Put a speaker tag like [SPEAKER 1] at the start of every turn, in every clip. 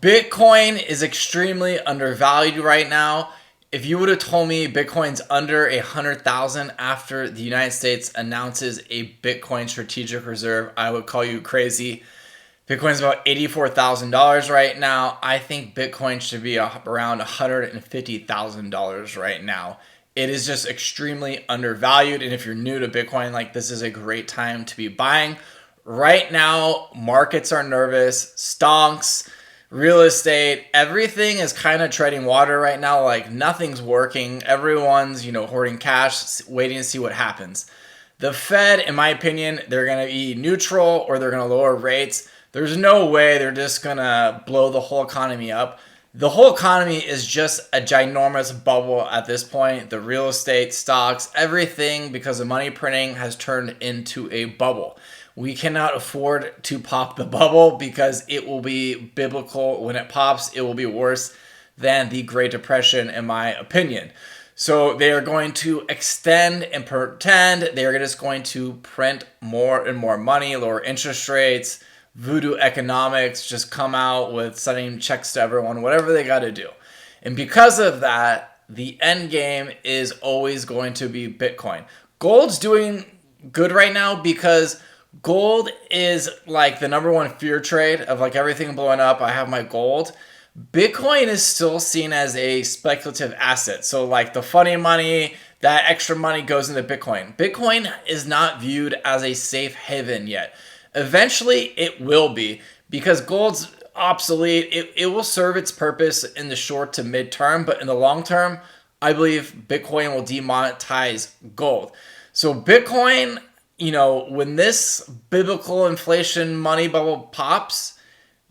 [SPEAKER 1] Bitcoin is extremely undervalued right now. If you would have told me Bitcoin's under 100,000 after the United States announces a Bitcoin strategic reserve, I would call you crazy. Bitcoin's about $84,000 right now. I think Bitcoin should be around $150,000 right now. It is just extremely undervalued. And if you're new to Bitcoin, like, this is a great time to be buying. Right now, markets are nervous. Stonks, real estate, everything is kind of treading water right now. Like, nothing's working. Everyone's, hoarding cash, waiting to see what happens. The Fed, in my opinion, they're going to be neutral or they're going to lower rates. There's no way they're just going to blow the whole economy up. The whole economy is just a ginormous bubble at this point. The real estate, stocks, everything, because of money printing, has turned into a bubble. We cannot afford to pop the bubble because it will be biblical. When it pops, it will be worse than the Great Depression, in my opinion. So they are going to extend and pretend. They are just going to print more and more money, lower interest rates, voodoo economics, just come out with sending checks to everyone, whatever they got to do. And because of that, the end game is always going to be Bitcoin. Gold's doing good right now because gold is like the number one fear trade of like everything blowing up. I have my gold. Bitcoin is still seen as a speculative asset. So like the funny money, that extra money goes into Bitcoin. Bitcoin is not viewed as a safe haven yet. Eventually it will be, because gold's obsolete. It will serve its purpose in the short to mid-term, but in the long term, I believe Bitcoin will demonetize gold. So Bitcoin, when this biblical inflation money bubble pops,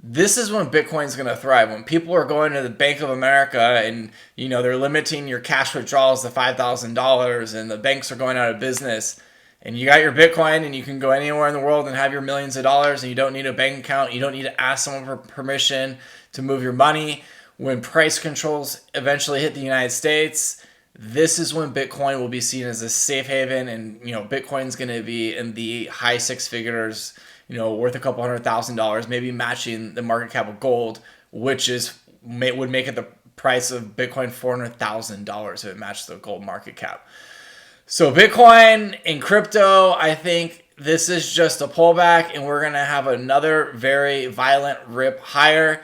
[SPEAKER 1] this is when Bitcoin's going to thrive. When people are going to the Bank of America and, they're limiting your cash withdrawals to $5,000 and the banks are going out of business, and you got your Bitcoin and you can go anywhere in the world and have your millions of dollars and you don't need a bank account. You don't need to ask someone for permission to move your money. When price controls eventually hit the United States, this is when Bitcoin will be seen as a safe haven, and Bitcoin's going to be in the high six figures, worth a couple $100,000, maybe matching the market cap of gold, which would make it the price of Bitcoin $400,000 if it matched the gold market cap. So Bitcoin and crypto, I think this is just a pullback, and we're going to have another very violent rip higher.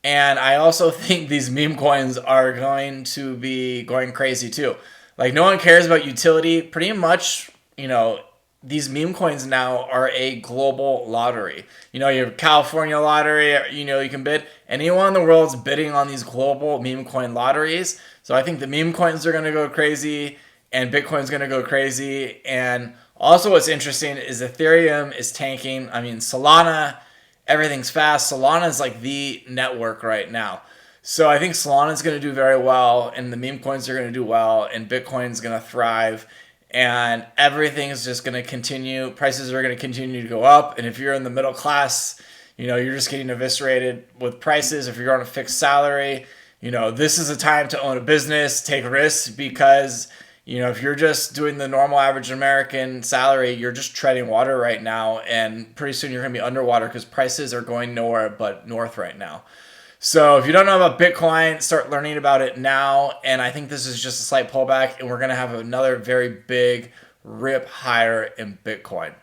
[SPEAKER 1] And I also think these meme coins are going to be going crazy too. Like, no one cares about utility. Pretty much, these meme coins now are a global lottery. Your California lottery, you can bid. Anyone in the world's bidding on these global meme coin lotteries. So I think the meme coins are going to go crazy and Bitcoin's going to go crazy. And also what's interesting is Ethereum is tanking. I mean, Solana, everything's fast. Solana is like the network right now. So I think Solana is going to do very well, and the meme coins are going to do well, and Bitcoin's going to thrive, and everything is just going to continue. Prices are going to continue to go up. And if you're in the middle class, you're just getting eviscerated with prices. If you're on a fixed salary, this is a time to own a business, take risks, because if you're just doing the normal average American salary, you're just treading water right now, and pretty soon you're going to be underwater because prices are going nowhere but north right now. So if you don't know about Bitcoin, start learning about it now, and I think this is just a slight pullback, and we're going to have another very big rip higher in Bitcoin.